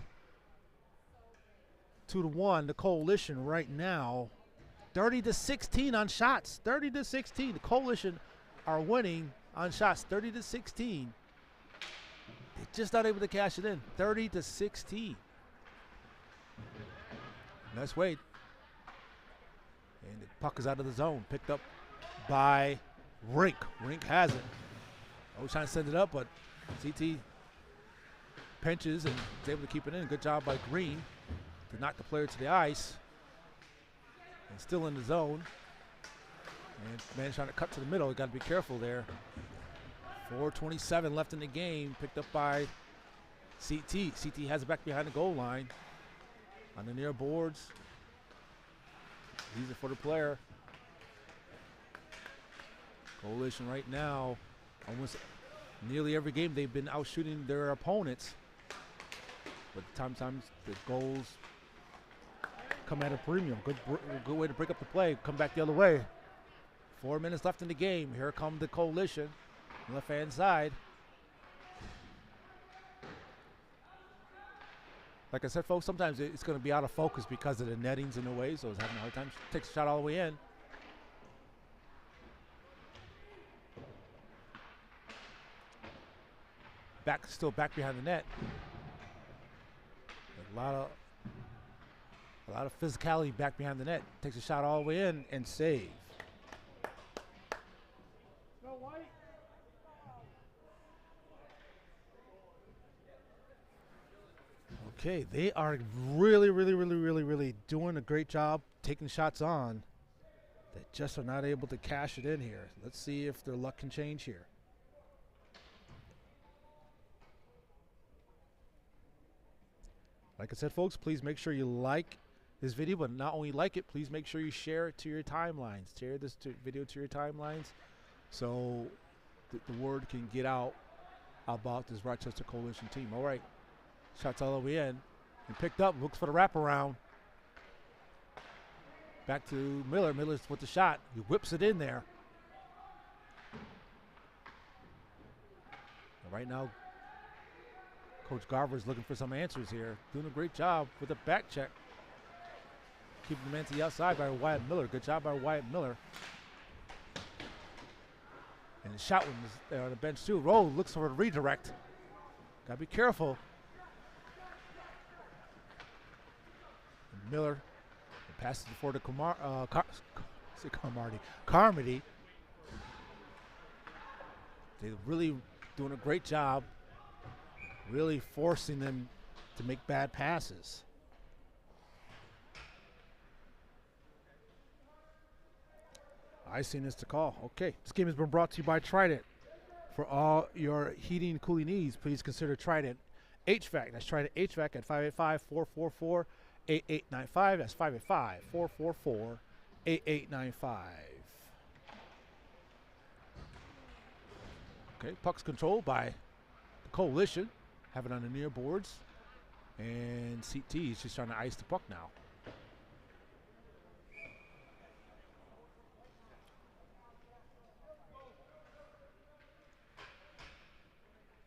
2-1, the Coalition right now. 30-16 on shots. 30-16. The Coalition are winning on shots. 30-16. They're just not able to cash it in. 30-16. Nice Wade. And the puck is out of the zone. Picked up by Rink. Rink has it. I was trying to send it up, but CT pinches and is able to keep it in. Good job by Green to knock the player to the ice. And still in the zone. And man trying to cut to the middle. You got to be careful there. 4:27 left in the game. Picked up by CT. CT has it back behind the goal line. On the near boards. Easy for the player. Coalition right now, almost nearly every game they've been out shooting their opponents. But sometimes the goals come at a premium. Good way to break up the play. Come back the other way. 4 minutes left in the game. Here come the Coalition. Left hand side. Like I said, folks, sometimes it's going to be out of focus because of the nettings in the way, so it's having a hard time. Takes a shot all the way in. Still back behind the net. A lot of physicality back behind the net. Takes a shot all the way in and save. Okay, they are really doing a great job taking shots on. They just are not able to cash it in here. Let's see if their luck can change here. Like I said, folks, please make sure you like this video, but not only like it, please make sure you share it to your timelines. Share this video to your timelines so that the word can get out about this Rochester Coalition team. All right, shots all the way in and picked up, looks for the wraparound. Back to Miller. Miller's with the shot. He whips it in there. And right now, Coach Garver is looking for some answers here. Doing a great job with a back check. Keeping the man to the outside by Wyatt Miller. Good job by Wyatt Miller. And the shot was on the bench too. Rowe looks for a redirect. Gotta be careful. And Miller passes before the Carmody. They're really doing a great job, really forcing them to make bad passes. Icing is the call. Okay, this game has been brought to you by Trident. For all your heating and cooling needs, please consider Trident HVAC. That's Trident HVAC at 585-444-8895. That's 585-444-8895. Okay, puck's controlled by the Coalition. Have it on the near boards. And CT is just trying to ice the puck now.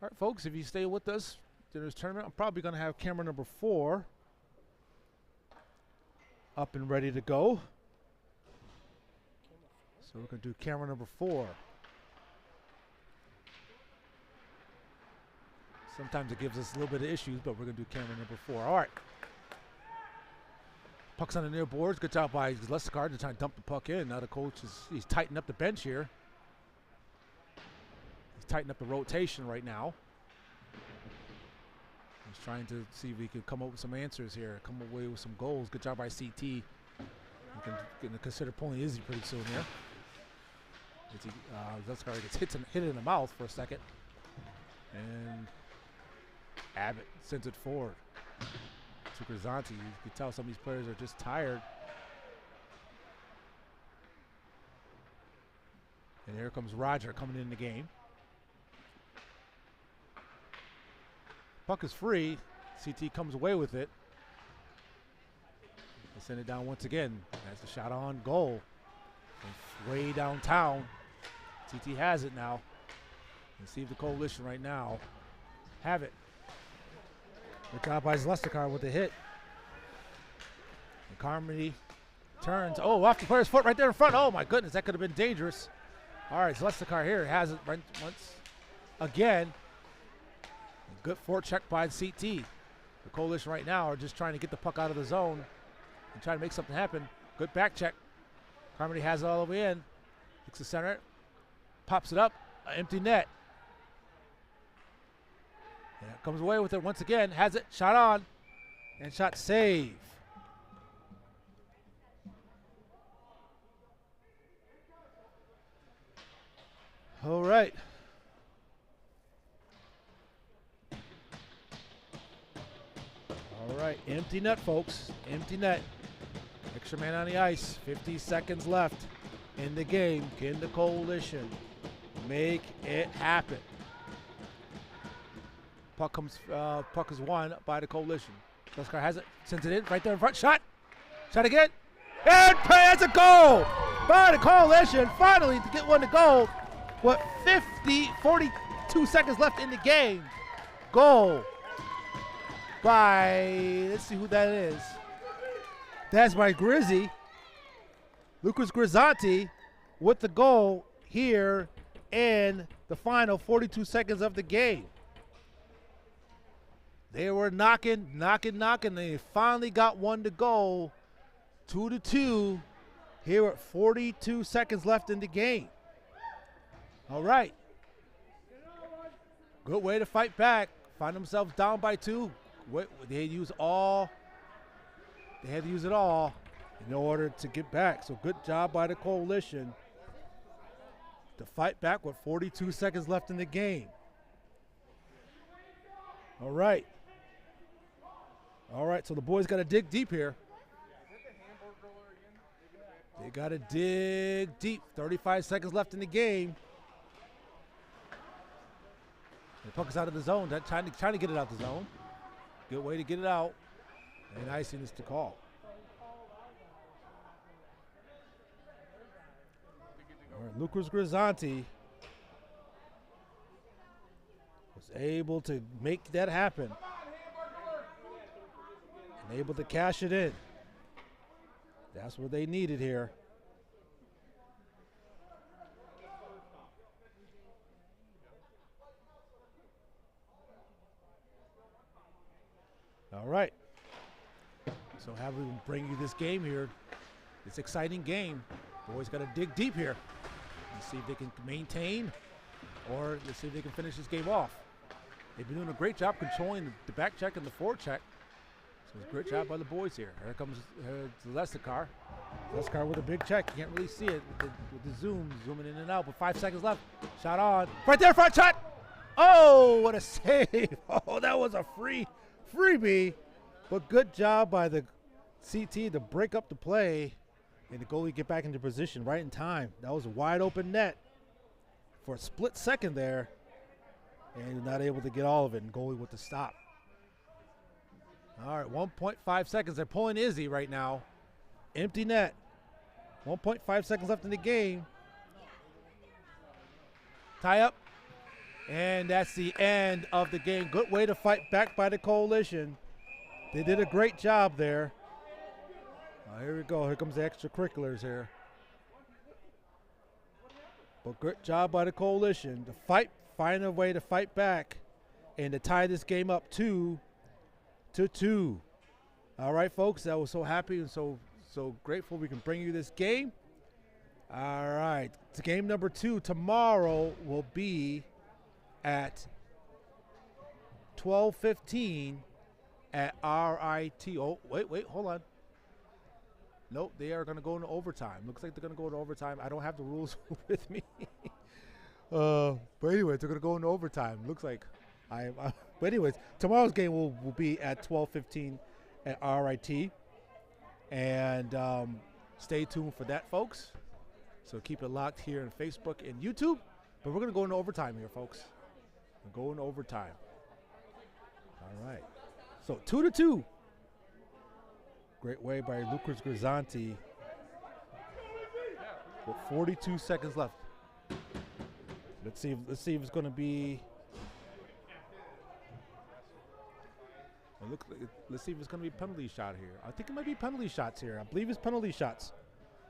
All right, folks, if you stay with us during this tournament, I'm probably going to have camera number 4 up and ready to go. So we're going to do camera number 4. Sometimes it gives us a little bit of issues, but we're going to do camera number 4. All right. Puck's on the near boards. Good job by Lescard to try and dump the puck in. Now the coach he's tightening up the bench here. He's tightening up the rotation right now. He's trying to see if he can come up with some answers here, come away with some goals. Good job by CT. He can consider pulling Izzy pretty soon here. Lescard gets hit in the mouth for a second. And Abbott sends it forward to Grisanti. You can tell some of these players are just tired. And here comes Roger coming in the game. Puck is free. CT comes away with it. They send it down once again. That's the shot on goal. From way downtown. CT has it now. And see if the Coalition right now have it. Good job by Zlestikar with the hit. And Carmody turns. Oh, off the player's foot right there in front. Oh, my goodness. That could have been dangerous. All right, Zlestikar here has it right once again. Good forecheck by CT. The Coalition right now are just trying to get the puck out of the zone and trying to make something happen. Good back check. Carmody has it all the way in. Looks the center. Pops it up. Empty net. Yeah, comes away with it once again. Has it. Shot on. And shot save. All right. All right. Empty net, folks. Empty net. Extra man on the ice. 50 seconds left in the game. Can the Coalition make it happen? Puck is won by the Coalition. Lescard has it, sends it in, right there in front. Shot again, and has a goal by the Coalition. Finally to get one to go. With 42 seconds left in the game. Goal by, let's see who that is. That's by Grizzy. Lucas Grisanti with the goal here in the final 42 seconds of the game. They were knocking. They finally got one to go. 2-2 here at 42 seconds left in the game. All right. Good way to fight back. Find themselves down by 2. They had to use it all in order to get back. So good job by the Coalition to fight back with 42 seconds left in the game. All right. All right, so the boys got to dig deep here. They got to dig deep. 35 seconds left in the game. The puck is out of the zone. Trying to get it out the zone. Good way to get it out. And icing is to call. All right, Lucas Grisanti was able to make that happen. And able to cash it in. That's what they needed here. All right. So have we bring you this game here. This exciting game. Boys got to dig deep here and see if they can maintain, or let's see if they can finish this game off. They've been doing a great job controlling the back check and the forward check. So it's a great job by the boys here. Here comes Leskar. Leskar with a big check. You can't really see it with the zooming in and out. But 5 seconds left. Shot on. Right there, front shot. Oh, what a save. Oh, that was a freebie. But good job by the CT to break up the play and the goalie get back into position right in time. That was a wide open net for a split second there. And not able to get all of it, and goalie with the stop. All right, 1.5 seconds. They're pulling Izzy right now. Empty net. 1.5 seconds left in the game. Tie up. And that's the end of the game. Good way to fight back by the Coalition. They did a great job there. Here we go. Here comes the extracurriculars here. But good job by the Coalition to find a way to fight back and to tie this game up 2-2. All right, folks, I was so happy and so grateful we can bring you this game. All right, it's game number 2 tomorrow will be at 12:15 at RIT. Oh, wait, hold on. Nope, they are going to go into overtime. Looks like they're going to go into overtime. I don't have the rules with me. But anyways, they're going to go into overtime. Looks like but anyways, tomorrow's game will be at 12:15 at RIT. And stay tuned for that, folks. So keep it locked here on Facebook and YouTube. But we're going to go into overtime here, folks. We're going to overtime. All right. So 2-2. Great way by Lucas Grisanti with 42 seconds left. Let's see if it's going to be. Let's see if it's going to be penalty shot here. I think it might be penalty shots here. I believe it's penalty shots.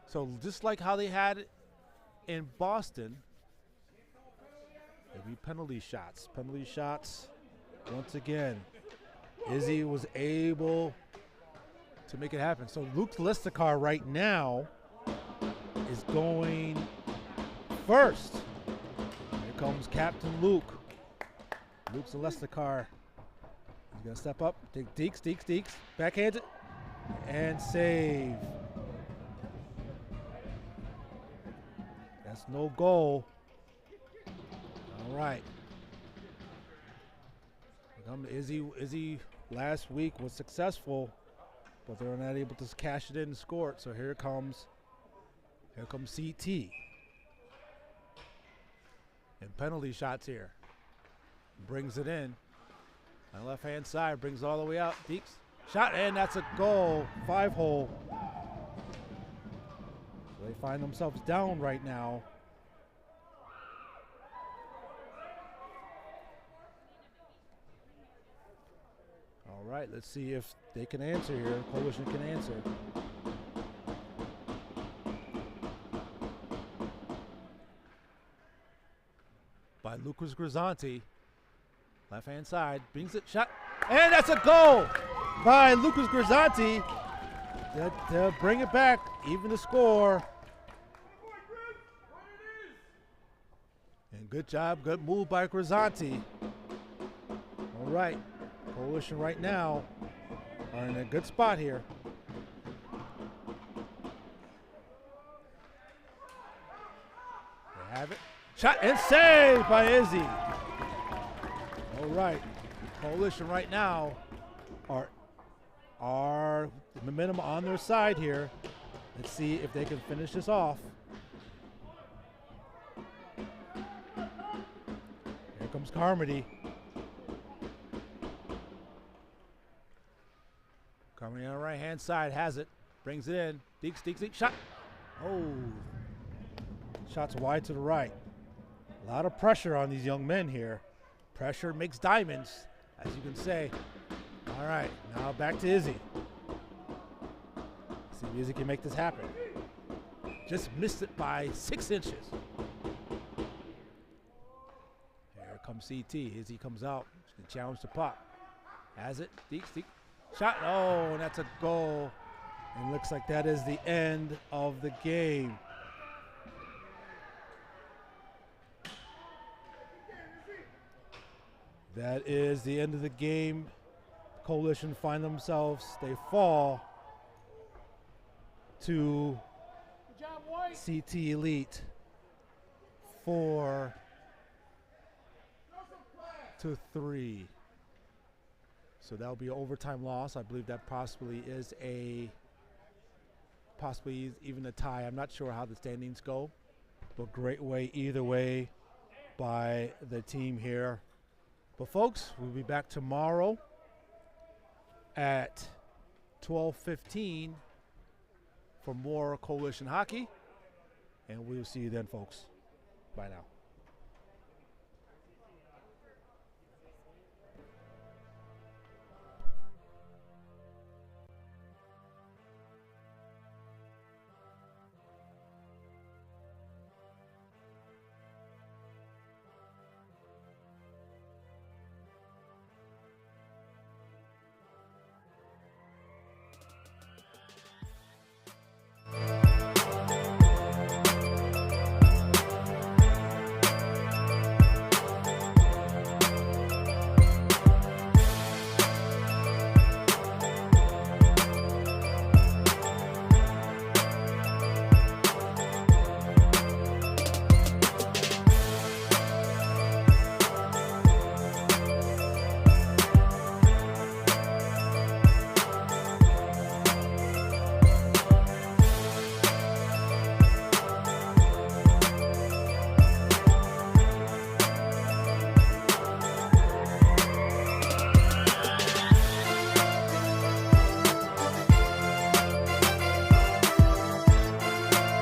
So just like how they had it in Boston, it'll be penalty shots. Penalty shots. Once again, Izzy was able to make it happen. So Luke Leskar right now is going first. Here comes Captain Luke. Luke Leskar. He's going to step up, take Deeks, backhand it, and save. That's no goal. All right. Izzy last week was successful, but they were not able to cash it in and score it. So here comes CT. And penalty shots here. Brings it in. On the left-hand side, brings it all the way out. Deeks, shot, and that's a goal. 5-hole. So they find themselves down right now. All right, let's see if they can answer here. Coalition can answer. By Lucas Grisanti. Left-hand side, brings it, shot, and that's a goal by Lucas Grisanti to bring it back, even the score. And good job, good move by Grisanti. All right, Coalition right now are in a good spot here. Shot and saved by Izzy. All right. Coalition right now are the momentum on their side here. Let's see if they can finish this off. Here comes Carmody. Carmody on the right-hand side has it. Brings it in. Deeks, shot. Oh. Shots wide to the right. A lot of pressure on these young men here. Pressure makes diamonds, as you can say. All right, now back to Izzy. See if Izzy can make this happen. Just missed it by 6 inches. Here comes CT. Izzy comes out. She can challenge the pop. Has it. Deeks. Shot. Oh, and that's a goal. And looks like that is the end of the game. That is the end of the game. Coalition find themselves, they fall to CT Elite 4-3. So that'll be an overtime loss. I believe that possibly even a tie. I'm not sure how the standings go, but great way either way by the team here. But folks, we'll be back tomorrow at 12:15 for more Coalition hockey, and we'll see you then, folks. Bye now.